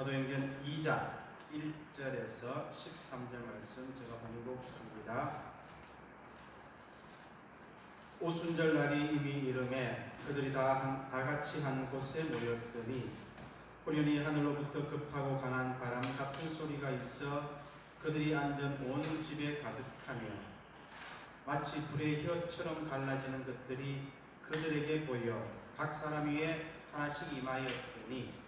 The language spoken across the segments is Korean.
사도행전 2장 1절에서 13절 말씀 제가 봉독합니다. 오순절 날이 이미 이르매 그들이 다 같이 한 곳에 모였더니 호련히 하늘로부터 급하고 강한 바람 같은 소리가 있어 그들이 앉은 온 집에 가득하며 마치 불의 혀처럼 갈라지는 것들이 그들에게 보여 각 사람 위에 하나씩 임하였더니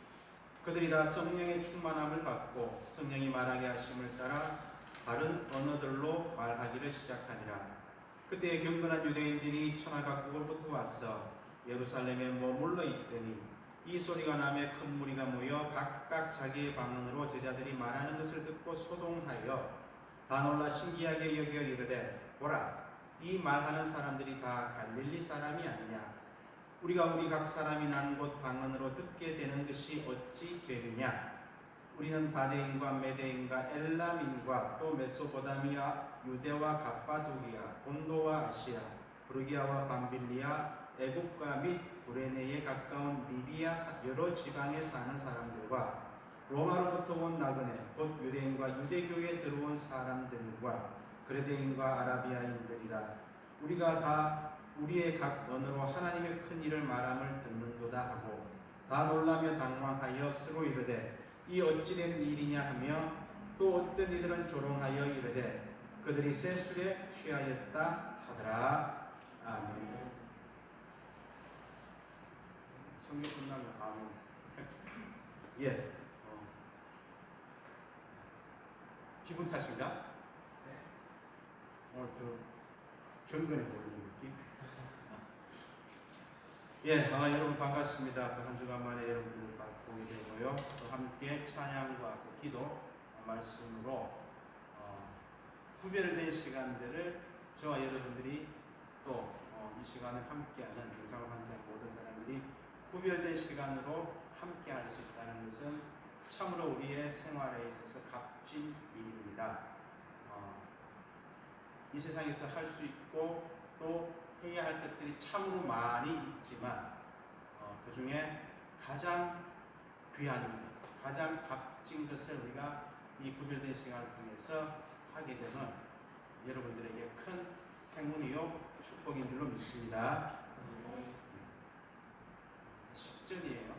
그들이 다 성령의 충만함을 받고 성령이 말하게 하심을 따라 다른 언어들로 말하기를 시작하니라. 그때 경건한 유대인들이 천하 각국으로부터 왔어 예루살렘에 머물러 있더니 이 소리가 나매 큰 무리가 모여 각각 자기의 방언으로 제자들이 말하는 것을 듣고 소동하여 다 놀라 신기하게 여겨 이르되 보라, 이 말하는 사람들이 다 갈릴리 사람이 아니냐? 우리가 우리 각 사람이 난 곳 방언으로 듣게 되는 것이 어찌 되느냐? 우리는 바데인과 메데인과 엘람인과 또 메소포다미아, 유대와 갑바도기아, 본도와 아시아, 브루기아와 밤빌리아, 애국과 및 구레네에 가까운 리비아 여러 지방에 사는 사람들과 로마로부터 온 나그네 곧 유대인과 유대교에 들어온 사람들과 그레데인과 아라비아인들이라. 우리가 다 우리의 각 언어로 하나님의 큰 일을 말함을 듣는도다 하고 다 놀라며 당황하여 스로 이르되 이 어찌된 일이냐 하며 또 어떤 이들은 조롱하여 이르되 그들이 새 술에 취하였다 하더라. 아멘. 성경 끝나면 아멘. 예. 기분 탓인가? 네. 오늘 또 경건해 보이는 느낌? 예, 여러분 반갑습니다. 또 한 주간 만에 여러분을 보게 되고요. 또 함께 찬양과 또 기도 말씀으로 구별된 시간들을 저와 여러분들이 또 이 시간을 함께하는 영상을 함께하는 모든 사람들이 구별된 시간으로 함께할 수 있다는 것은 참으로 우리의 생활에 있어서 값진 일입니다. 이 세상에서 할 수 있고 또 해야 할 것들이 참으로 많이 있지만 그 중에 가장 귀한 것, 가장 값진 것을 우리가 이 구별된 시간을 통해서 하게 되면 여러분들에게 큰 행운이요 축복인 줄로 믿습니다. 10절이에요.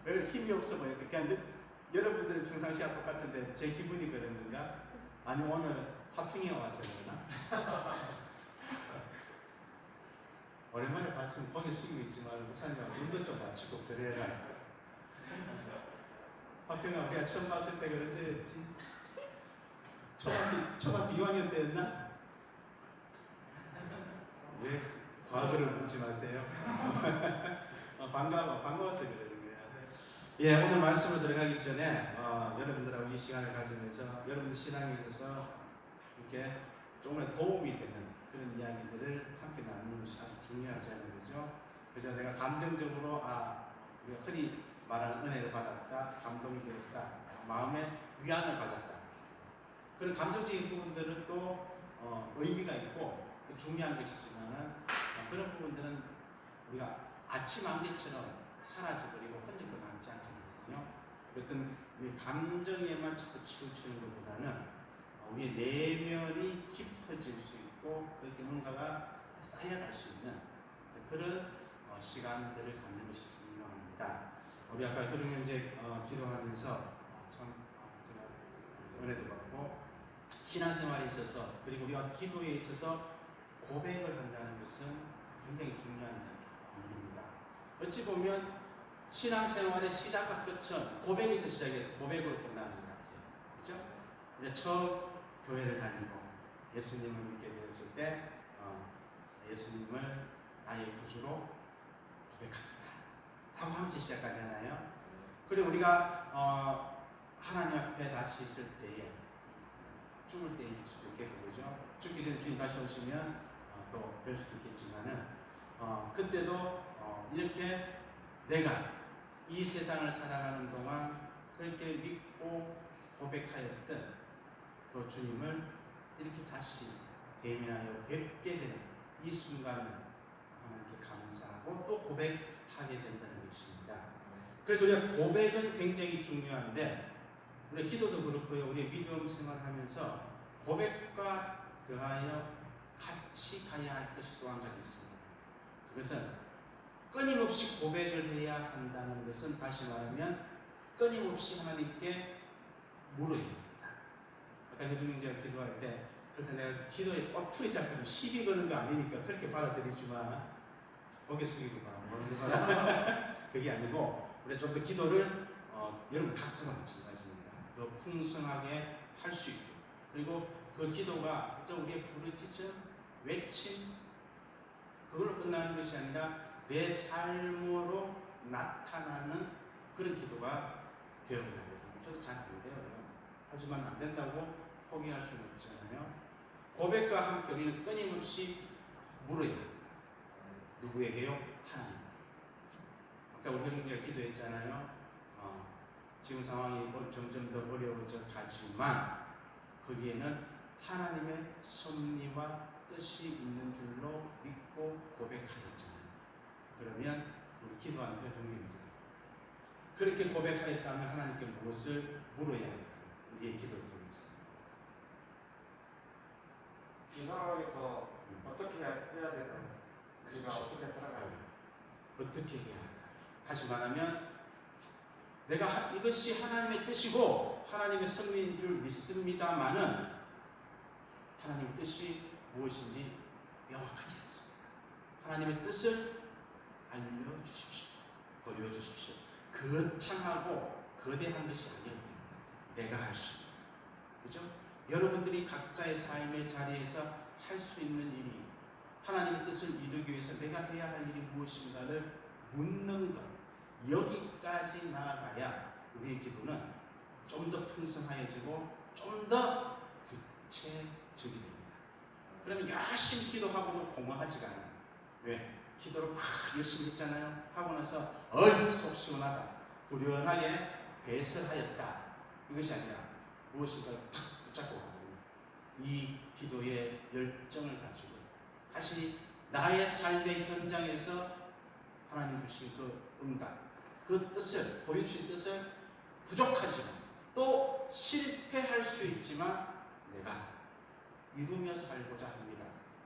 왜 힘이 없어 보여요? 그러니까 여러분들은 평상시와 똑같은데 제 기분이 그런 건가? 아니 오늘 화평에 와서 그러나? 오랜만에 봤으면 고개 숙이고 있지만 목사님하고 눈도 좀 맞추고 그래라. 화평아 우리가 처음 봤을 때가 언제였지? 초등학교 2학년 때였나? 왜 과거를 묻지 마세요. 반가워서 그러는 거야. 예, 오늘 말씀으로 들어가기 전에 여러분들하고 이 시간을 가지면서 여러분들 신앙에 있어서 이렇게 조금은 도움이 되는 그런 이야기들을 함께 나누는 것이 아주 중요하잖아요. 그죠? 그래서 내가 감정적으로 우리가 흔히 말하는 은혜를 받았다, 감동이 되었다, 마음의 위안을 받았다. 그런 감정적인 부분들은 또 의미가 있고 또 중요한 것이지만은 그런 부분들은 우리가 아침 안개처럼 사라져버리고 흔적도 남지 않게 되거든요. 어떤 우리 감정에만 자꾸 치우치는 것보다는 우리의 내면이 깊어질 수 있고 또 이렇게 뭔가가 쌓여갈 수 있는 그런 시간들을 갖는 것이 중요합니다. 우리 아까 그러면 이제 기도하면서 참 제가 은혜도 받고 신앙생활에 있어서 그리고 우리가 기도에 있어서 고백을 한다는 것은 굉장히 중요한 일입니다. 어찌 보면 신앙생활의 시작과 끝은 고백에서 시작해서 고백으로 끝나는 것 같아요. 그렇죠? 우리가 처음 교회를 다니고 예수님을 믿게 되었을 때 예수님을 나의 구주로 고백합니다 라고 하면서 시작하잖아요. 그리고 우리가 하나님 앞에 다시 있을 때에 죽을 때일 수도 있겠고 그죠? 죽기 전에 주님 다시 오시면 또 뵐 수도 있겠지만은 그때도 이렇게 내가 이 세상을 살아가는 동안 그렇게 믿고 고백하였던 또 주님을 이렇게 다시 대면하여 뵙게 되는 이 순간을 하나님께 감사하고 또 고백하게 된다는 것입니다. 그래서 우리가 고백은 굉장히 중요한데 우리 기도도 그렇고요. 우리 믿음 생활하면서 고백과 더하여 같이 가야 할 것이 또 한 가지 있습니다. 그것은 끊임없이 고백을 해야 한다는 것은 다시 말하면 끊임없이 하나님께 물어야 됩니다. 아까 효중형제가 기도할 때 그렇게 내가 기도에 엎투리 잡고 좀 시비 거는 거 아니니까 그렇게 받아들이지만 고개 숙이고 뭐라는 거라 그게 아니고 우리가 좀 더 기도를 여러분 각자가 마찬가지입니다. 더 풍성하게 할 수 있고 그리고 그 기도가 그저 우리의 부르짖음, 외침 그걸로 끝나는 것이 아니라 내 삶으로 나타나는 그런 기도가 되어버려요. 저도 잘 안 돼요. 하지만 안 된다고 포기할 수는 없잖아요. 고백과 함께 우리는 끊임없이 물어야 합니다. 누구에게요? 하나님께. 아까 우리 형님께서 기도했잖아요. 지금 상황이 점점 더 어려워져 가지만 거기에는 하나님의 섭리와 뜻이 있는 줄로 믿고 고백하였잖아요. 그러면 우리 기도하는 효중님이죠. 그렇게 고백하였다면 하나님께 무엇을 물어야 할까요? 우리의 기도를 통해서. 이 상황에서 어떻게 해야 되나요? 우리가 그렇죠. 어떻게 살아가요? 어떻게 해야 할까요? 다시 말하면 내가 이것이 하나님의 뜻이고 하나님의 섭리인 줄 믿습니다마는 하나님의 뜻이 무엇인지 명확하지 않습니다. 하나님의 뜻을 알려주십시오. 보여주십시오. 거창하고 거대한 것이 아니어야 됩니다. 내가 할 수 있는. 그죠? 여러분들이 각자의 삶의 자리에서 할 수 있는 일이 하나님의 뜻을 이루기 위해서 내가 해야 할 일이 무엇인가를 묻는 것. 여기까지 나아가야 우리의 기도는 좀 더 풍성하여지고 좀 더 구체적이 됩니다. 그러면 열심히 기도하고도 공허하지가 않아요. 왜? 기도를 막 열심히 했잖아요. 하고 나서 속 시원하다. 후련하게 배설하였다. 이것이 아니라 무엇인가를 탁 붙잡고 가는 이 기도의 열정을 가지고 다시 나의 삶의 현장에서 하나님 주신 그 응답, 그 뜻을, 보여주신 뜻을 부족하지만 또 실패할 수 있지만 내가 이루며 살고자 합니다.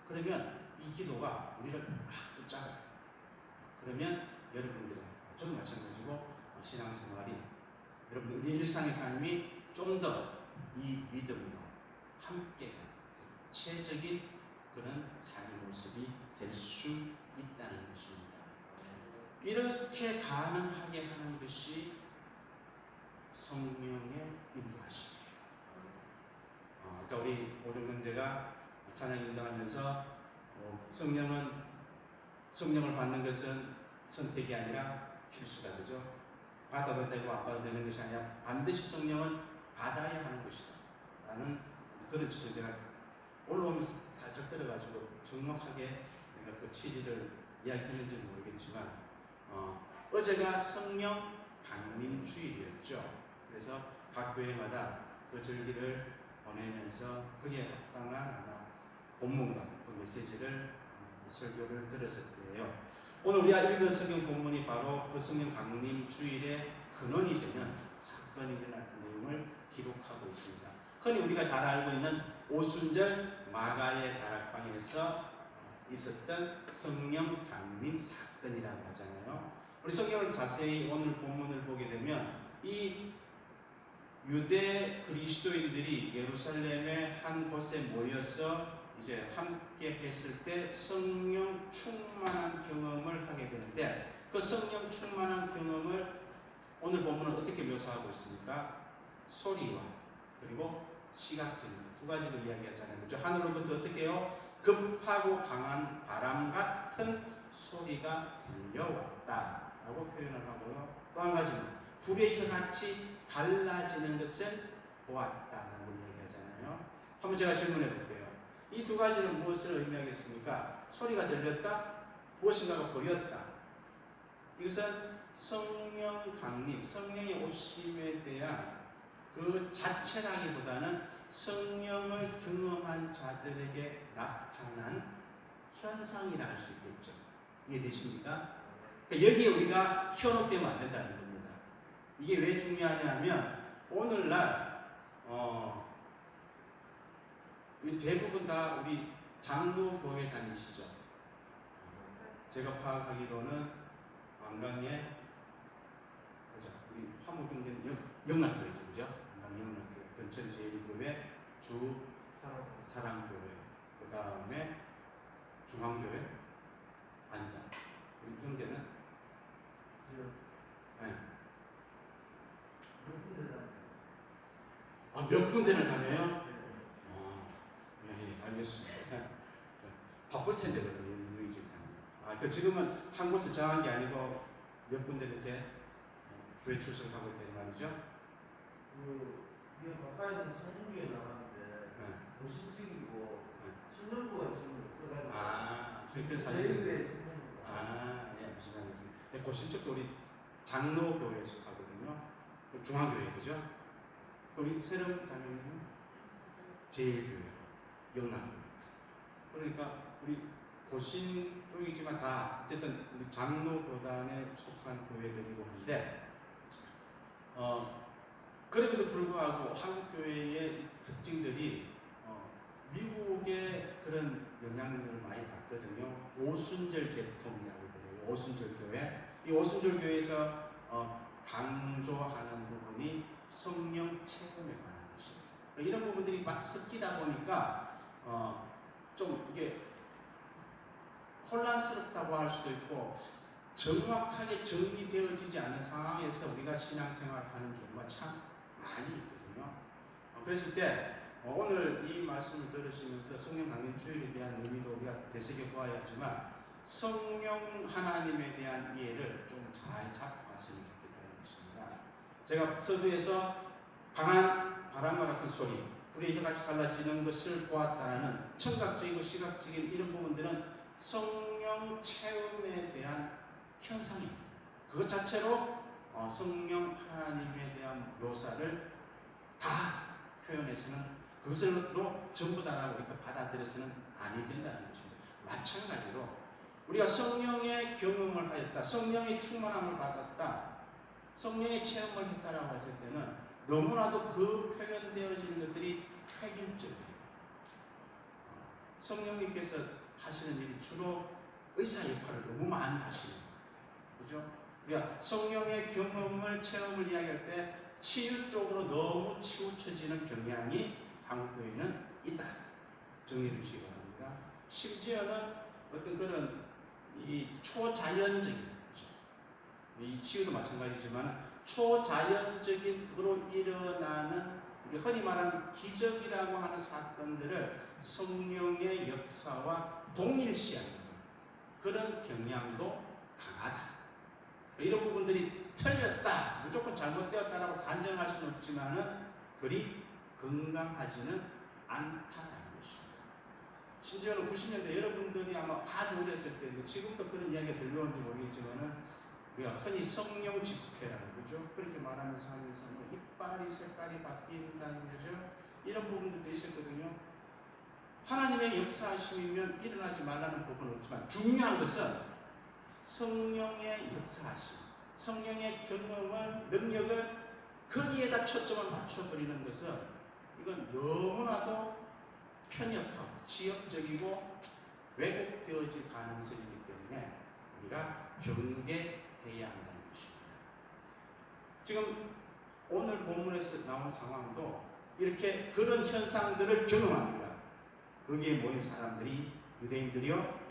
그러면 이 기도가 우리를 막 붙잡아요. 그러면 여러분들은, 저도 마찬가지고 신앙생활이 여러분들 일상의 삶이 좀 더 이 믿음으로 함께 구체적인 그런 삶의 모습이 될 수 있다는 것입니다. 이렇게 가능하게 하는 것이 성령의 인도하심이에요. 그러니까 우리 오종근제가 찬양 인도하면서 성령을 받는 것은 선택이 아니라 필수다, 그죠? 받아도 되고 안 받아도 되는 것이 아니라 반드시 성령은 받아야 하는 것이다 라는 그런 뜻을 내가 올라오면서 살짝 들어가지고 정확하게 내가 그 취지를 이야기했는지 모르겠지만 어제가 성령 강림 주일이었죠. 그래서 각 교회마다 그 절기를 보내면서 그게 합당한 아마 본문과 또 메시지를 설교를 들었을 때예요. 오늘 우리가 읽은 성경 본문이 바로 그 성령 강림 주일의 근원이 되는 사건이 일어났던 내용을 기록하고 있습니다. 흔히 우리가 잘 알고 있는 오순절 마가의 다락방에서 있었던 성령 강림 사건이라고 하잖아요. 우리 성경을 자세히 오늘 본문을 보게 되면 이 유대 그리스도인들이 예루살렘의 한 곳에 모여서 이제 함께 했을 때 성령 충만한 경험을 하게 되는데 그 성령 충만한 경험을 오늘 본문은 어떻게 묘사하고 있습니까? 소리와 그리고 시각적인 두 가지로 이야기하잖아요. 그렇죠? 하늘로부터 어떻게 해요? 급하고 강한 바람 같은 소리가 들려왔다라고 표현을 하고요. 또 한 가지는 불의 혀같이 갈라지는 것을 보았다라고 이야기하잖아요. 한번 제가 질문해 볼게요. 이 두 가지는 무엇을 의미하겠습니까? 소리가 들렸다, 무엇인가가 보였다. 이것은 성령 강림, 성령의 오심에 대한 그 자체라기보다는 성령을 경험한 자들에게 나타난 현상이라 할 수 있겠죠. 이해되십니까? 그러니까 여기에 우리가 현혹되면 안 된다는 겁니다. 이게 왜 중요하냐면 오늘날 우리 대부분 다 우리 장로교회 다니시죠? 제가 파악하기로는 왕강에 보자 우리 화목경제는 영락교회죠, 그죠? 왕강 영락교회, 근천 제일교회, 주 사랑교회, 그 다음에 중앙교회 아니다. 우리 형제는 네. 몇 군데를 다녀요? 예, 알겠습니다. 바쁠 텐데 그러면 이제 그 지금은 한 곳을 정한 게 아니고 몇 군데 이렇게 교회 출석하고 있다 이 말이죠. 가까이 있는 성교에 나가는데 도시측이고 청년부가 지금 없어가지고 그렇게 제일교회 예, 무슨 말인지. 고신척도 우리 장로교회에 속하거든요. 중앙교회 그죠? 우리 새로운 장로님은 제일교회, 영락교회. 그러니까 우리 고신 쪽이지만 다 어쨌든 우리 장로교단에 속한 교회들이고 한데 그럼에도 불구하고 한국교회의 특징들이 미국의 그런 영향력을 많이 받거든요. 오순절 계통이라고 그래요. 오순절 교회. 이 오순절 교회에서 강조하는 부분이 성령 체험에 관한 것입니다. 이런 부분들이 막 섞이다 보니까 좀 이게 혼란스럽다고 할 수도 있고 정확하게 정리되어지지 않은 상황에서 우리가 신앙생활을 하는 경우가 참 많이 있거든요. 그랬을 때 오늘 이 말씀을 들으시면서 성령 강림 주일에 대한 의미도 우리가 되새겨 보아야 하지만 성령 하나님에 대한 이해를 좀 잘 잡고 갔으면 좋겠다는 것입니다. 제가 서두에서 강한 바람과 같은 소리, 불의 혀같이 갈라지는 것을 보았다는 청각적이고 시각적인 이런 부분들은 성령 체험에 대한 현상입니다. 그것 자체로 성령 하나님에 대한 묘사를 다 표현해서는 그것으로 전부 다라고 이렇게 받아들여서는 아니 된다는 것입니다. 마찬가지로 우리가 성령의 경험을 하였다, 성령의 충만함을 받았다, 성령의 체험을 했다라고 했을 때는 너무나도 그 표현되어지는 것들이 획일적이에요. 성령님께서 하시는 일이 주로 의사 역할을 너무 많이 하시는 거예요. 그죠? 우리가 성령의 경험을, 체험을 이야기할 때 치유 쪽으로 너무 치우쳐지는 경향이 한국교회는 있다. 정리해 주시기 바랍니다. 심지어는 어떤 그런 이 초자연적인, 이 치유도 마찬가지지만 초자연적인으로 일어나는 우리 흔히 말하는 기적이라고 하는 사건들을 성령의 역사와 동일시하는 그런 경향도 강하다. 이런 부분들이 틀렸다, 무조건 잘못되었다라고 단정할 수는 없지만은 그리 건강하지는 않다라는 것입니다. 심지어는 90년대 여러분들이 아마 아주 어렸을 때인데 지금도 그런 이야기가 들려오는지 모르겠지만은 우리가 흔히 성령 집회라고 그러죠. 그렇게 말하면서 하면서 뭐 이빨이 색깔이 바뀐다는 거죠. 이런 부분들도 있었거든요. 하나님의 역사하심이면 일어나지 말라는 법은 없지만 중요한 것은 성령의 역사하심, 성령의 경험을, 능력을 거기에다 초점을 맞춰버리는 것은 이건 너무나도 편협하고 지역적이고 왜곡되어질 가능성이기 때문에 우리가 경계해야 한다는 것입니다. 지금 오늘 본문에서 나온 상황도 이렇게 그런 현상들을 경험합니다. 거기에 모인 사람들이 유대인들이요,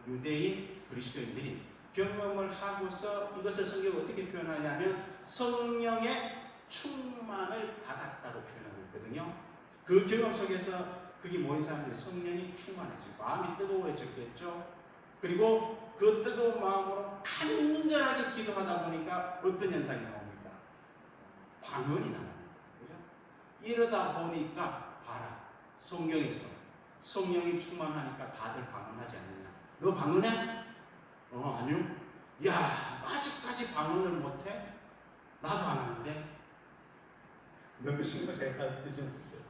유대인 그리스도인들이 경험을 하고서 이것을 성경이 어떻게 표현하냐면 성령의 충만을 받았다고 표현하고 있거든요. 그 경험 속에서 거기 모인 사람들이 성령이 충만해지고 마음이 뜨거워졌겠죠. 그리고 그 뜨거운 마음으로 간절하게 기도하다 보니까 어떤 현상이 나옵니까? 방언이 나옵니다. 그죠? 이러다 보니까 봐라, 성경에서 성령이 충만하니까 다들 방언하지 않느냐? 너 방언해? 아니요. 야, 아직까지 방언을 못해? 나도 안 하는데? 너무 심각해가 드셔보세요.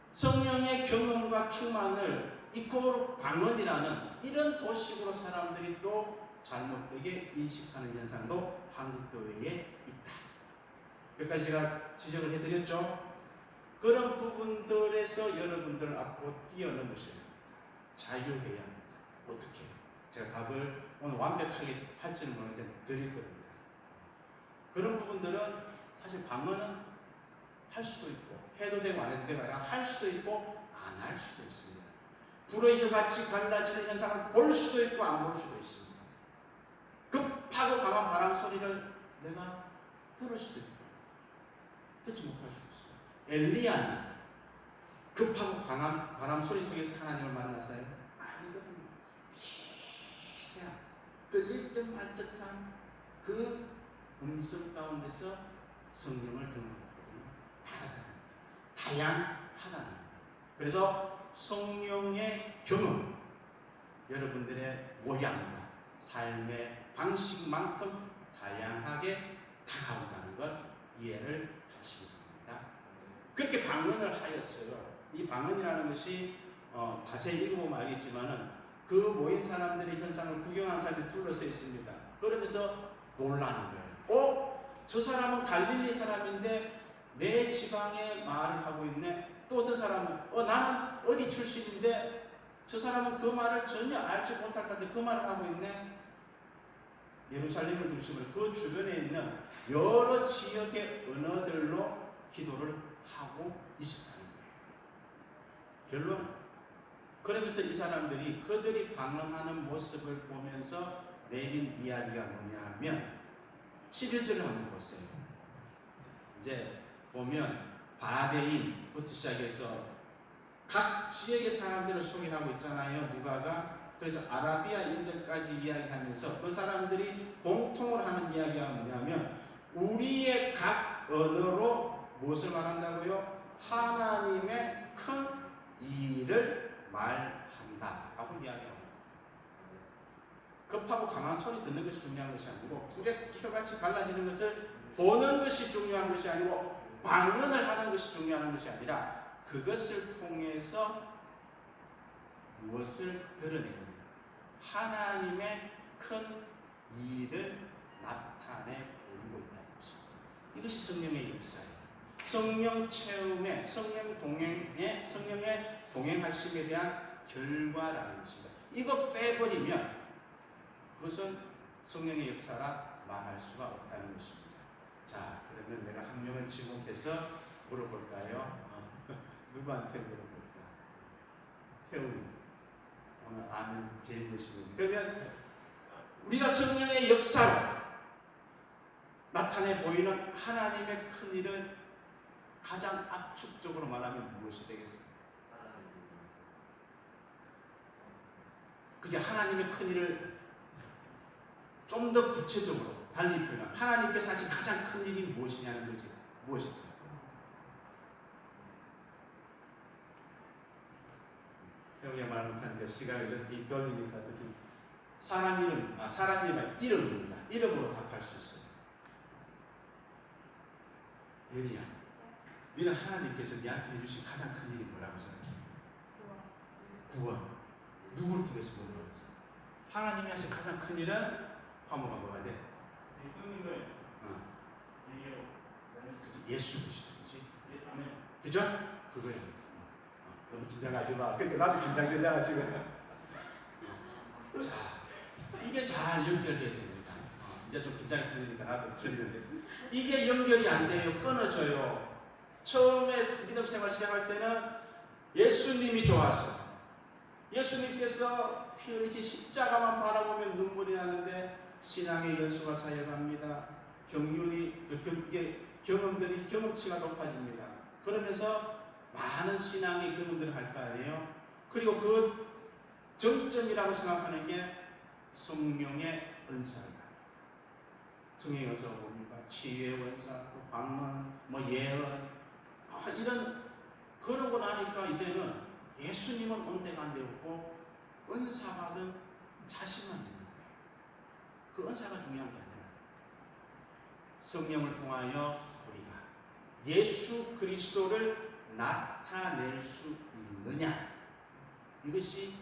성령의 경험과 충만을 이코로 방언이라는 이런 도식으로 사람들이 또 잘못되게 인식하는 현상도 한국교회에 있다. 몇 가지 제가 지적을 해드렸죠. 그런 부분들에서 여러분들은 앞으로 뛰어넘으셔야 합니다. 자유해야 합니다. 어떻게? 제가 답을 오늘 완벽하게 할지는 모르는데 드릴 겁니다. 그런 부분들은 사실 방언은 할 수도 있고 해도 되고 안 해도 되고 아니라 할 수도 있고 안 할 수도 있습니다. 불의 혀같이 갈라지는 현상을 볼 수도 있고 안 볼 수도 있습니다. 급하고 강한 바람 소리를 내가 들을 수도 있고 듣지 못할 수도 있어요. 엘리야는 급하고 강한 바람 소리 속에서 하나님을 만났어요? 아니거든요. 미세한 들릴 듯 말 듯한 그 음성 가운데서 성령을 경험했거든요. 다양하다는 거예요. 그래서 성령의 경험, 여러분들의 모양과 삶의 방식만큼 다양하게 다가온다는 것 이해를 하시기 바랍니다. 그렇게 방언을 하였어요. 이 방언이라는 것이 자세히 읽어보면 알겠지만은 그 모인 사람들의 현상을 구경하는 사람들이 둘러서 있습니다. 그러면서 놀라는 거예요. 저 사람은 갈릴리 사람인데 내 지방에 말을 하고 있네. 또 어떤 사람은 나는 어디 출신인데 저 사람은 그 말을 전혀 알지 못할 것 같은데 그 말을 하고 있네. 예루살렘을 중심으로 그 주변에 있는 여러 지역의 언어들로 기도를 하고 있었다는 거예요. 결론은 그러면서 이 사람들이 그들이 방언하는 모습을 보면서 내린 이야기가 뭐냐 하면 11절을 한번 보세요. 이제 보면 바데인부터 시작해서 각 지역의 사람들을 소개하고 있잖아요. 누가가. 그래서 아라비아인들까지 이야기하면서 그 사람들이 공통으로 하는 이야기가 뭐냐면 우리의 각 언어로 무엇을 말한다고요? 하나님의 큰 일을 말한다 하고 이야기합니다. 급하고 강한 소리 듣는 것이 중요한 것이 아니고 불의 혀같이 갈라지는 것을 보는 것이 중요한 것이 아니고 방언을 하는 것이 중요한 것이 아니라 그것을 통해서 무엇을 드러내느냐, 하나님의 큰 일을 나타내 보이고 있다는 것입니다. 이것이 성령의 역사예요. 성령 체험에, 성령의 동행하심에 대한 결과라는 것입니다. 이거 빼버리면 그것은 성령의 역사라 말할 수가 없다는 것입니다. 자, 그러면 내가 한 명을 지목해서 물어볼까요? 누구한테 물어볼까? 태훈이. 오늘 아는 제일 열심히. 그러면 우리가 성령의 역사로 나타내 보이는 하나님의 큰 일을 가장 압축적으로 말하면 무엇이 되겠습니까? 그게 하나님의 큰 일을 좀 더 구체적으로 달리 표현하면 하나님께서 하신 가장 큰 일이 무엇이냐는 거지. 무엇일까? 형이 말 못하니까 시간이 이렇게 떨리니까 사람 이름, 이름입니다. 이름으로 답할 수 있어요. 은희야, 너는 하나님께서 네한테 해주신 가장 큰 일이 뭐라고 생각해? 구원. 누구를 통해서 구원을 받았어? 하나님이 하신 가장 큰 일은 화모가 뭐가 돼? 예수님을 그치, 예수 그리스도이지. 아멘. 그죠? 그거예요. 너무 긴장하지 마. 그러니까 나도 긴장되잖아 지금. 자, 이게 잘 연결돼야 됩니다. 이제 좀 긴장이 풀리니까 나도 풀리는데 이게 연결이 안 돼요. 끊어져요. 처음에 믿음 생활 시작할 때는 예수님이 좋았어. 예수님께서 피 흘리신 십자가만 바라보면 눈물이 나는데 신앙의 연수가 쌓여갑니다. 경험들이 경험치가 높아집니다. 그러면서 많은 신앙의 경험들을 할 거 아니에요. 그리고 그 정점이라고 생각하는 게 성령의 은사입니다. 성령의 은사가 뭡니까? 치유의 은사, 또 방언, 예언, 그러고 나니까 이제는 예수님은 온데가 안 되었고 은사 받은 자신만 있는 거예요. 그 은사가 중요한 게 아니라 성령을 통하여 우리가 예수 그리스도를 나타낼 수 있느냐, 이것이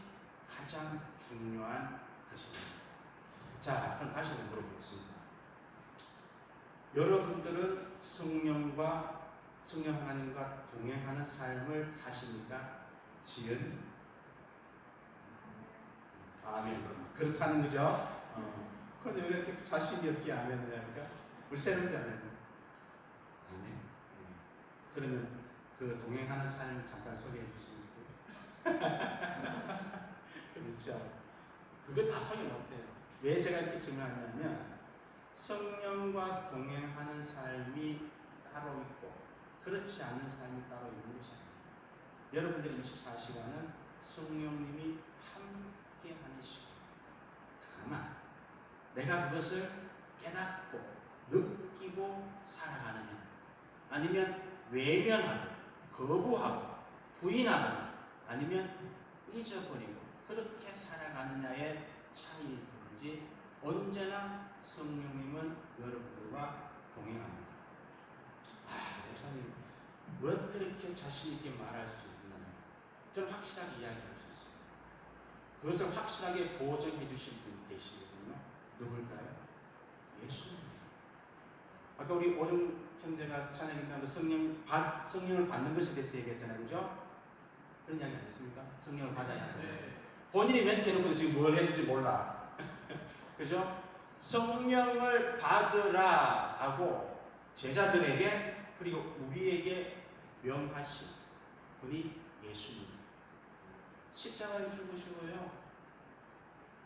가장 중요한 것입니다. 자, 그럼 다시 한번 물어보겠습니다. 여러분들은 성령 하나님과 동행하는 삶을 사십니까? 지은? 아멘. 그렇다는 거죠. 그런데 왜 이렇게 자신이 없게 아멘을 할까? 우리 세명자는 아멘. 네. 그러면 그 동행하는 삶을 잠깐 소개해 주시겠어요? 그렇죠. 그거 다 소개 못해요. 왜 제가 이렇게 질문하냐면 성령과 동행하는 삶이 따로 있고 그렇지 않은 삶이 따로 있는 것이 아니에요. 여러분들의 24시간은 성령님이 함께 하는 시간입니다. 다만 내가 그것을 깨닫고 느끼고 살아가느냐 아니면 외면하고 거부하고 부인하거나 아니면 잊어버리고 그렇게 살아가느냐의 차이일 뿐이지 언제나 성령님은 여러분들과 동행합니다. 목사님 왜 그렇게 자신 있게 말할 수 있나요? 저는 확실하게 이야기할 수 있어요. 그것을 확실하게 보증해 주실 분이 계시거든요. 누굴까요? 예수님. 아까 우리 오정 형제가 찬양했다면 성령을 받는 것에 대해서 얘기했잖아요. 그죠? 그런 이야기 안 했습니까? 성령을 받아야 한다. 본인이 멘트 해놓고도 지금 뭘 했는지 몰라. 그죠? 성령을 받으라 하고 제자들에게 그리고 우리에게 명하신 분이 예수님. 십자가에 죽으시고요.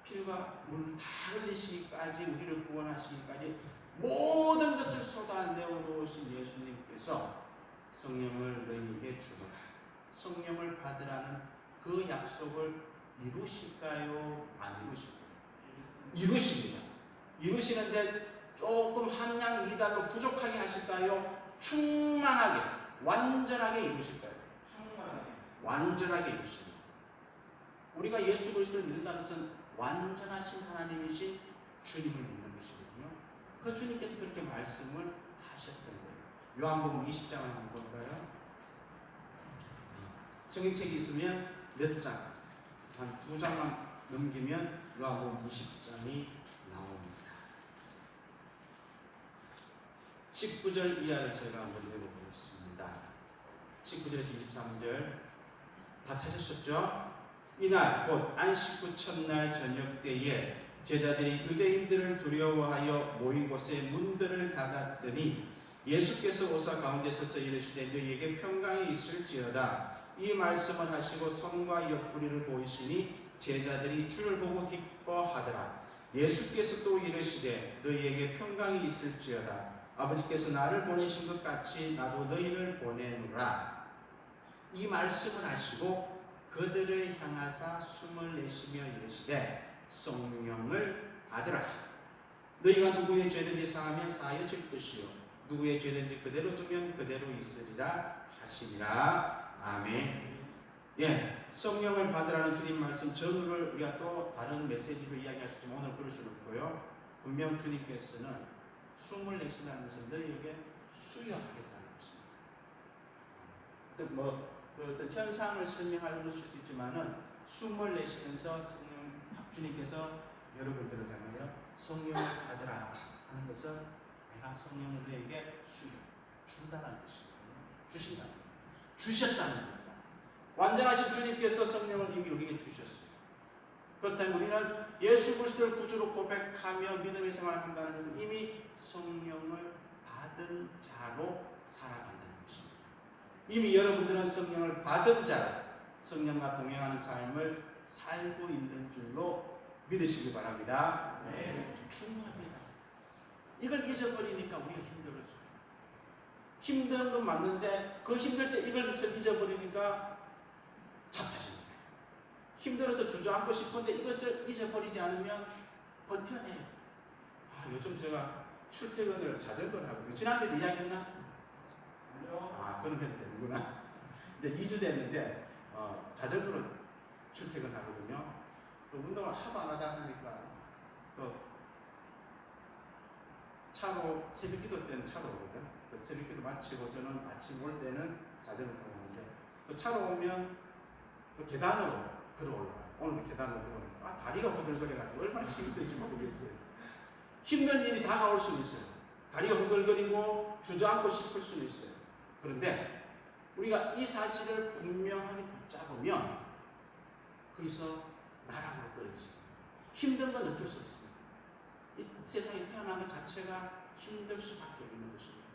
피와 물을 다 흘리시기까지 우리를 구원하시기까지 모든 것을 쏟아내어 놓으신 예수님께서 성령을 너희에게 주노라. 성령을 받으라는 그 약속을 이루실까요? 안 이루실까요? 이루십니다. 이루시는데 조금 함량 미달로 부족하게 하실까요? 충만하게, 완전하게 이루실까요? 완전하게 이루십니다. 우리가 예수 그리스도를 믿는다는 것은 완전하신 하나님이신 주님을 믿는 것이거든요. 그 주님께서 그렇게 말씀을 하셨던 거예요. 요한복음 20장을 한번 볼까요? 성경책이 있으면 몇 장? 한 2장만 넘기면 요한복음 20장이 나옵니다. 19절 이하를 제가 한번 읽어보겠습니다. 19절에서 23절 다 찾으셨죠? 이날 곧 안식 후 첫날 저녁 때에 제자들이 유대인들을 두려워하여 모인 곳에 문들을 닫았더니 예수께서 오사 가운데 서서 이르시되 너희에게 평강이 있을지어다. 이 말씀을 하시고 손과 옆구리를 보이시니 제자들이 주를 보고 기뻐하더라. 예수께서 또 이르시되 너희에게 평강이 있을지어다. 아버지께서 나를 보내신 것 같이 나도 너희를 보내노라. 이 말씀을 하시고 그들을 향하사 숨을 내쉬며 이르시되 성령을 받으라. 너희가 누구의 죄든지 사하면 사하여질 것이요 누구의 죄든지 그대로 두면 그대로 있으리라 하시니라. 아멘. 예, 성령을 받으라는 주님 말씀 전후를 우리가 또 다른 메시지로 이야기할 수 있지만 오늘 그럴 수는 없고요. 분명 주님께서는 숨을 내쉰다는 것은 너희에게 수여하겠다는 것입니다. 그 어떤 현상을 설명하려고 할 수도 있지만은 숨을 내쉬면서 주님께서 여러분들을 향하여 성령을 받으라 하는 것은 내가 성령을 너에게 준다는 뜻이거든요. 주신다는 겁니다. 주셨다는 겁니다. 완전하신 주님께서 성령을 이미 우리에게 주셨어요. 그렇다면 우리는 예수 그리스도를 구주로 고백하며 믿음의 생활을 한다는 것은 이미 성령을 받은 자로 살아간다는 것입니다. 이미 여러분들은 성령을 받은 자로 성령과 동행하는 삶을 살고 있는 줄로 믿으시기 바랍니다. 네. 중요합니다. 이걸 잊어버리니까 우리가 힘들어져요. 힘든 건 맞는데 그 힘들 때 이걸 잊어버리니까 자빠지는 거예요. 힘들어서 주저앉고 싶은데 이것을 잊어버리지 않으면 버텨내요. 요즘 제가 출퇴근을 자전거를 하거든요. 지난주에 이야기했나? 그런 데도 되는구나. 이제 2주 됐는데 자전거로 출퇴근하거든요. 운동을 하도 안 하다 보니까 차로 새벽기도 때는 차로 오거든. 새벽기도 마치고서는 아침 올 때는 자전거 타고 오는데 또 차로 오면 또 계단으로 걸어 올라가요. 오늘도 계단으로 걸어 올라가요. 다리가 부들거려가지고 얼마나 힘든지 모르겠어요. 힘든 일이 다가올 수는 있어요. 다리가 흔들거리고 주저앉고 싶을 수는 있어요. 그런데 우리가 이 사실을 분명하게 붙잡으면 거기서 나락으로 떨어지죠. 힘든 건 어쩔 수 없습니다. 이 세상에 태어난 것 자체가 힘들 수밖에 없는 것입니다.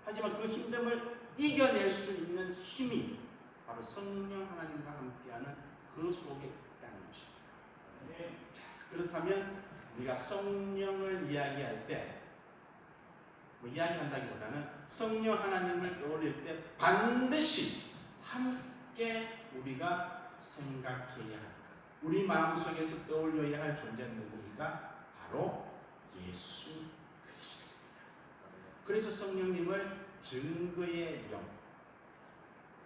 하지만 그 힘듦을 이겨낼 수 있는 힘이 바로 성령 하나님과 함께하는 그 속에 있다는 것입니다. 자, 그렇다면 우리가 성령을 이야기할 때 이야기한다기보다는 성령 하나님을 떠올릴 때 반드시 함께 우리가 생각해야 할, 우리 마음속에서 떠올려야 할 존재는 누구입니까? 바로 예수 그리스도입니다. 그래서 성령님을 증거의 영,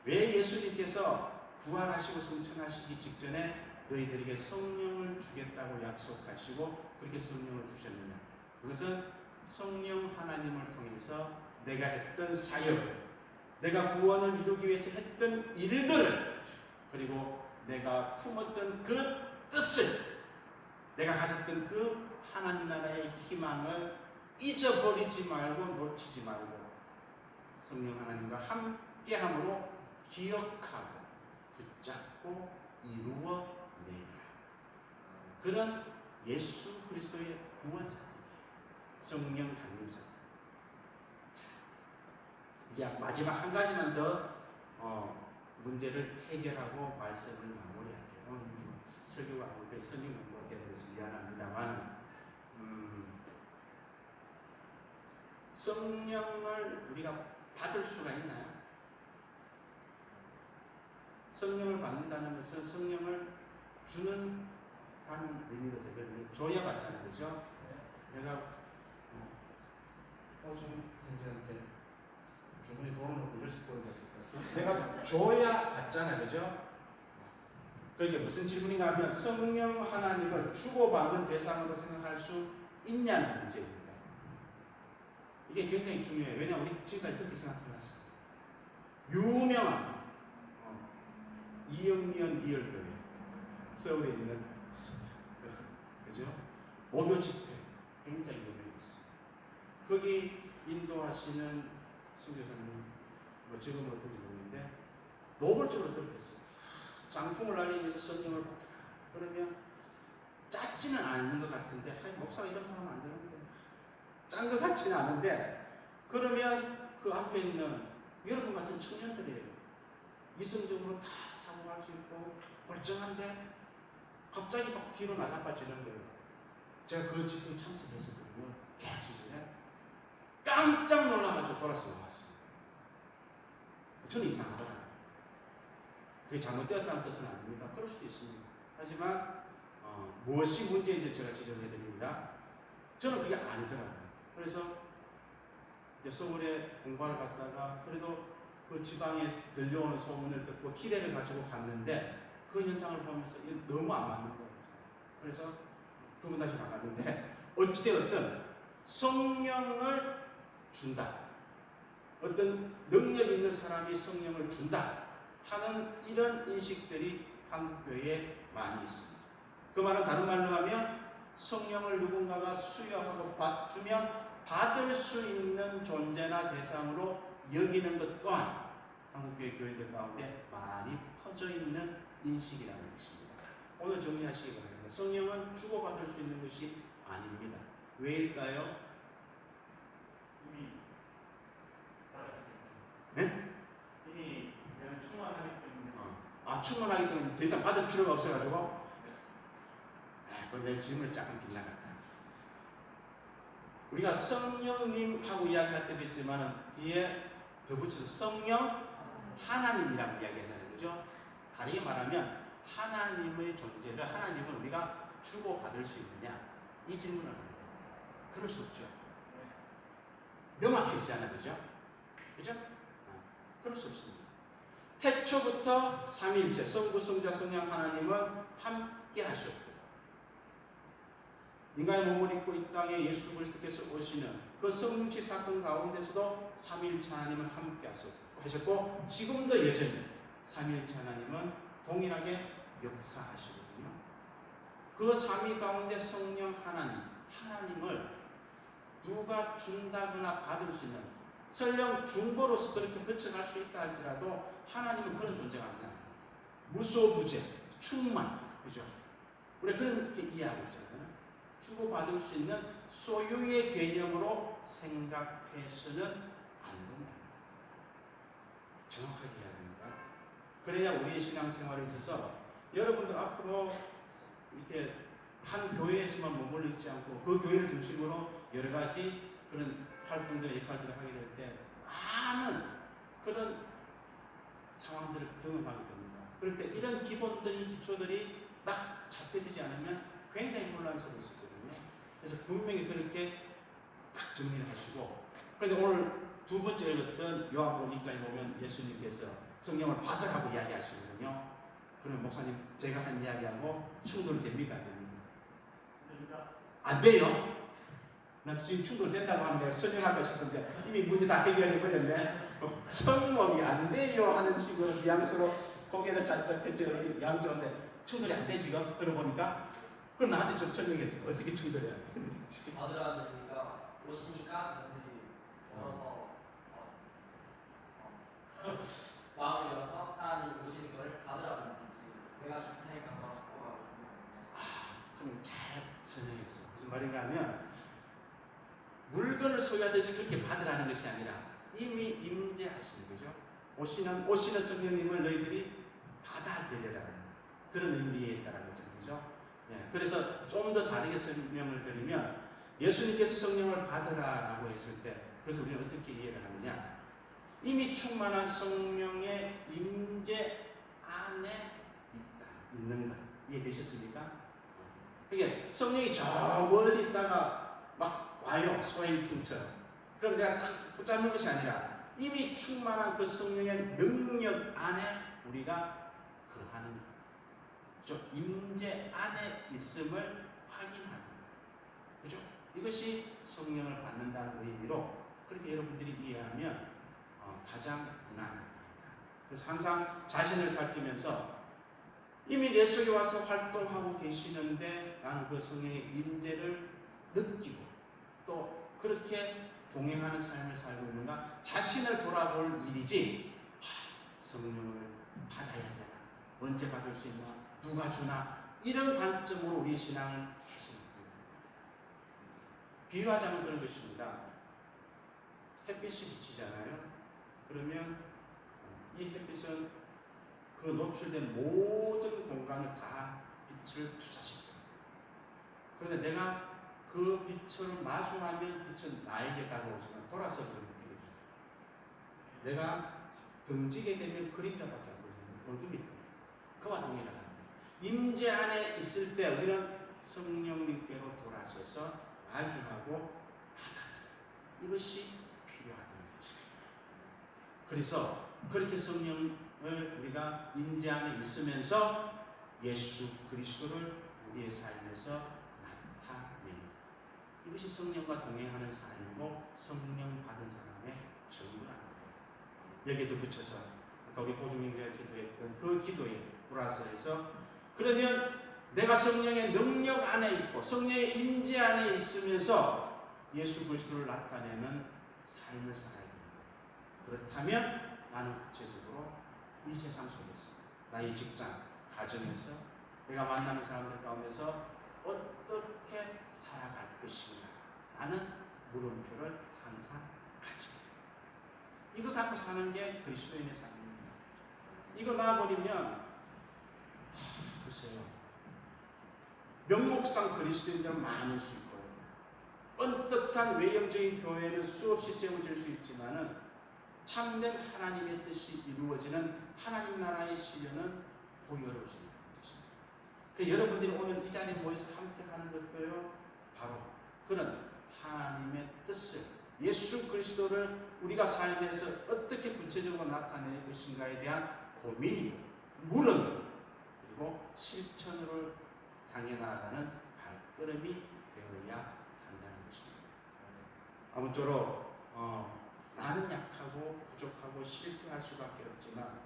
왜 예수님께서 부활하시고 승천하시기 직전에 너희들에게 성령을 주겠다고 약속하시고 그렇게 성령을 주셨느냐? 그것은 성령 하나님을 통해서 내가 했던 사역, 내가 구원을 이루기 위해서 했던 일들을, 그리고 내가 품었던 그 뜻을, 내가 가졌던 그 하나님 나라의 희망을 잊어버리지 말고 놓치지 말고 성령 하나님과 함께함으로 기억하고 붙잡고 이루어내라. 그런 예수 그리스도의 구원 사건, 성령 강림 사건. 자, 이제 마지막 한 가지만 더 문제를 해결하고 말씀을 마무리할게요. 오늘 설교가 아니고 성경 공부가 되어서 미안합니다만, 성령을 우리가 받을 수가 있나요? 성령을 받는다는 것은 성령을 주는 다는 의미도 되거든요. 줘야 받잖아요, 그죠? 내가 호중 선생한테 주머니 돈을 놓고 열쇠 보여줬다. 내가 줘야 받잖아요, 그죠? 그러니까 무슨 질문인가 하면 성령 하나님을 주고받는 대상으로 생각할 수 있냐는 문제입니다. 이게 굉장히 중요해요. 왜냐하면 우리 지금까지 그렇게 생각해왔어요. 유명한 이영리언 리얼교회, 서울에 있는 그죠? 목요 집회 굉장히 유명했어요. 거기 인도하시는 선교사님, 지금은 어떤지 모르는데 노골적으로 그렇게 했어요. 장풍을 날리면서 성령을 받으라. 그러면 짰지는 않는 것 같은데, 목사가 이런 말 하면 안 되는데, 짠 것 같지는 않은데, 그러면 그 앞에 있는 여러분 같은 청년들이에요. 이성적으로 다 사고할 수 있고 멀쩡한데 갑자기 막 뒤로 나가빠지는 거예요. 제가 그 집회에 참석했었거든요. 대학 시절에 깜짝 놀라가지고 돌아서 나왔습니다. 저는 이상하더라고요. 그게 잘못되었다는 뜻은 아닙니다. 그럴 수도 있습니다. 하지만 무엇이 문제인지 제가 지적해드립니다. 저는 그게 아니더라고요. 그래서 이제 서울에 공부하러 갔다가 그래도 그 지방에 들려오는 소문을 듣고 기대를 가지고 갔는데 그 현상을 보면서 이게 너무 안 맞는 거예요. 그래서 두 번 다시 나갔는데 어찌되었든 성령을 준다, 어떤 능력 있는 사람이 성령을 준다 하는 이런 인식들이 한국 교회에 많이 있습니다. 그 말은 다른 말로 하면 성령을 누군가가 수여하고 주면 받을 수 있는 존재나 대상으로 여기는 것 또한 한국교회 교회들 가운데 많이 퍼져 있는 인식이라는 것입니다. 오늘 정리하시기 바랍니다. 성령은 주고받을 수 있는 것이 아닙니다. 왜일까요? 네? 이미 그냥 충만하기 때문에. 충만하기 때문에 더 이상 받을 필요가 없어가지고. 그건 내 질문을 조금 빗나갔다. 우리가 성령님하고 이야기할 때도 있지만 뒤에 더 붙여서 성령 하나님이라고 이야기하잖아요, 그죠? 다르게 말하면 하나님의 존재를, 하나님을 우리가 주고받을 수 있느냐, 이 질문을 합니다. 그럴 수 없죠. 명확해지잖아요, 그죠? 그죠? 그럴 수 없습니다. 태초부터 삼위일체 성부, 성자, 성령 하나님은 함께 하셨고, 인간의 몸을 입고 이 땅에 예수 그리스도께서 오시는 그 성육체 사건 가운데서도 삼위일체 하나님은 함께 하셨고, 지금도 여전히 삼위일체 하나님은 동일하게 역사하시거든요. 그 삼위 가운데 성령 하나님을 누가 준다거나 받을 수 있는, 설령 중보로서 그렇게 거쳐갈 수 있다 할지라도 하나님은 그런 존재가 아니야. 무소부재, 충만, 그죠? 우리가 그렇게 이해하고 있잖아요. 주고받을 수 있는 소유의 개념으로 생각해서는 안 된다. 정확하게 해야 됩니다. 그래야 우리의 신앙생활에 있어서 여러분들 앞으로 이렇게 한 교회에서만 머물러 있지 않고 그 교회를 중심으로 여러 가지 그런 활동들의 역할들을 하게 될 때 많은 그런 상황들을 경험하게 됩니다. 그럴 때 이런 기본들이, 기초들이 딱 잡혀지지 않으면 굉장히 혼란스러울 수 있거든요. 그래서 분명히 그렇게 딱 정리를 하시고, 그런데 오늘 두 번째 읽었던 요한복음 2장에 보면 예수님께서 성령을 받으라고 이야기하시거든요. 그러면 목사님, 제가 한 이야기하고 충돌됩니까? 안 됩니까? 됩니다. 안 돼요? 나 지금 충돌된다고 하면 내가 설명하고 싶은데 이미 문제 다 해결해 버렸네. 성목이 안 돼요 하는 식으로 뉘앙스로 고개를 살짝 펼쳐 양조인데 충돌이 안 돼 지금 들어보니까. 그럼 나한테 좀 설명해 줘. 어떻게 충돌해야 돼? 받으라는 의미가 오시니까 너희들이 열어서 마음을 열어서 하나님 오시는 걸 받으라는 의미지. 내가 줄 테니까 너 갖고 가고. 좀 잘 설명했어. 무슨 말인가 하면 물건을 소유하듯이 그렇게 받으라는 것이 아니라 이미 임재하시는 거죠. 오시는 성령님을 너희들이 받아들여라는 그런 의미를 이해했다는 거죠. 그죠? 네, 그래서 좀 더 다르게 설명을 드리면 예수님께서 성령을 받으라라고 했을 때 그것을 우리는 어떻게 이해를 하느냐, 이미 충만한 성령의 임재 안에 있는 것 이해되셨습니까? 그게 성령이 저 멀리 있다가 막 와요, 소행성처럼. 그럼 내가 딱 붙잡는 것이 아니라 이미 충만한 그 성령의 능력 안에 우리가 거하는 것, 그죠? 임재 안에 있음을 확인하는 것, 그죠? 이것이 성령을 받는다는 의미로 그렇게 여러분들이 이해하면 가장 무난합니다. 그래서 항상 자신을 살피면서 이미 내 속에 와서 활동하고 계시는데 나는 그 성령의 임재를 느끼고 또 그렇게 동행하는 삶을 살고 있는가, 자신을 돌아볼 일이지 성령을 받아야 되나, 언제 받을 수 있나, 누가 주나, 이런 관점으로 우리 신앙을 했습니다. 비유하자면 그런 것입니다. 햇빛이 비치잖아요. 그러면 이 햇빛은 그 노출된 모든 공간을 다 빛을 투사시켜요. 그런데 내가 그 빛을 마주하면 빛은 나에게 다가오지만 돌아서 그러면 되게 내가 등지게 되면 그림자밖에 안 보이는 어둠이 있다. 그와 동일하다. 임재 안에 있을 때 우리는 성령님께로 돌아서서 마주하고 받아들여요. 이것이 필요하다는 것입니다. 그래서 그렇게 성령을 우리가 임재 안에 있으면서 예수 그리스도를 우리의 삶에서 나타내는, 이것이 성령과 동행하는 삶이고 성령 받은 사람의 전부라는 겁니다. 여기에도 붙여서 아까 우리 호중형제가 기도했던 그 기도에 플러스해서, 그러면 내가 성령의 능력 안에 있고 성령의 임재 안에 있으면서 예수 그리스도를 나타내는 삶을 살아야 됩니다. 그렇다면 나는 구체적으로 이 세상 속에서, 나의 직장, 가정에서, 내가 만나는 사람들 가운데서 어떻게 살아갈 것인가 라는 물음표를 항상 가지게 됩니다. 이거 갖고 사는 게 그리스도인의 삶입니다. 이거 놔버리면 글쎄요, 명목상 그리스도인들은 많을 수 있고요, 언뜻한 외형적인 교회는 수없이 세워질 수 있지만은 참된 하나님의 뜻이 이루어지는 하나님 나라의 시련은 보기 어려울 수 있다는 것입니다. 그래서 여러분들이 오늘 이 자리에 모여서 함께 하는 것도요, 바로 그런 하나님의 뜻을, 예수 그리스도를 우리가 삶에서 어떻게 구체적으로 나타낼 것인가에 대한 고민이고 물음이고 그리고 실천으로 당해나가는 발걸음이 되어야 한다는 것입니다. 아무쪼록 나는 약하고 부족하고 실패할 수밖에 없지만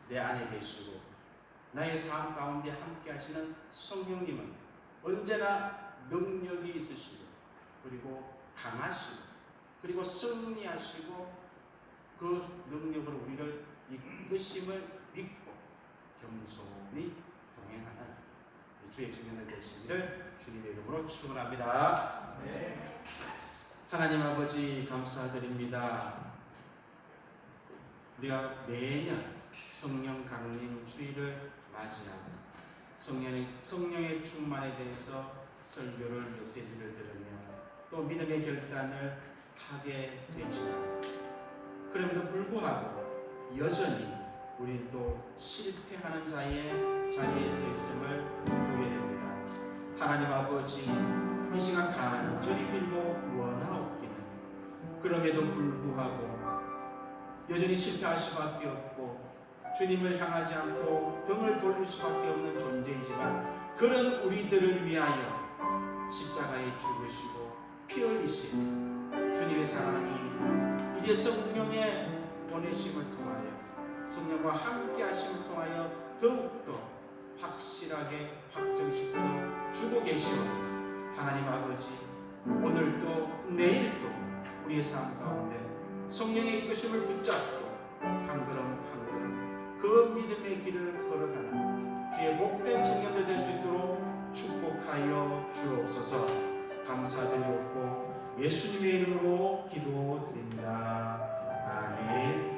내 안에 계시고 나의 삶 가운데 함께 하시는 성령님은 언제나 능력이 있으시고 그리고 강하시고 그리고 승리하시고 그 능력으로 우리를 이끄심을 믿고 겸손히 동행하는 주의 증인들 되시기를 주님의 이름으로 축원합니다. 네. 하나님 아버지 감사드립니다. 우리가 매년 성령 강림 주일을 맞이하고 성령의 충만에 대해서 설교를 메시지를 들으며 또 믿음의 결단을 하게 되지만 그럼에도 불구하고 여전히 우리는 또 실패하는 자의 자리에 서 있음을 보게 됩니다. 하나님 아버지 이 시간 간절히 빌고 원하옵기는 그럼에도 불구하고 여전히 실패할 수밖에 없고 주님을 향하지 않고 등을 돌릴 수밖에 없는 존재이지만 그런 우리들을 위하여 십자가에 죽으시고 피 흘리신 주님의 사랑이 이제 성령의 보내심을 통하여 성령과 함께 하심을 통하여 더욱더 확실하게 확정시켜 주고 계시오니 하나님 아버지 오늘도 내일도 우리의 삶 가운데 성령의 이끄심을 붙잡고 한 걸음 한 걸음 그 믿음의 길을 걸어가는 주의 복된 청년들 될 수 있도록 축복하여 주옵소서. 감사드리옵고 예수님의 이름으로 기도드립니다. 아멘.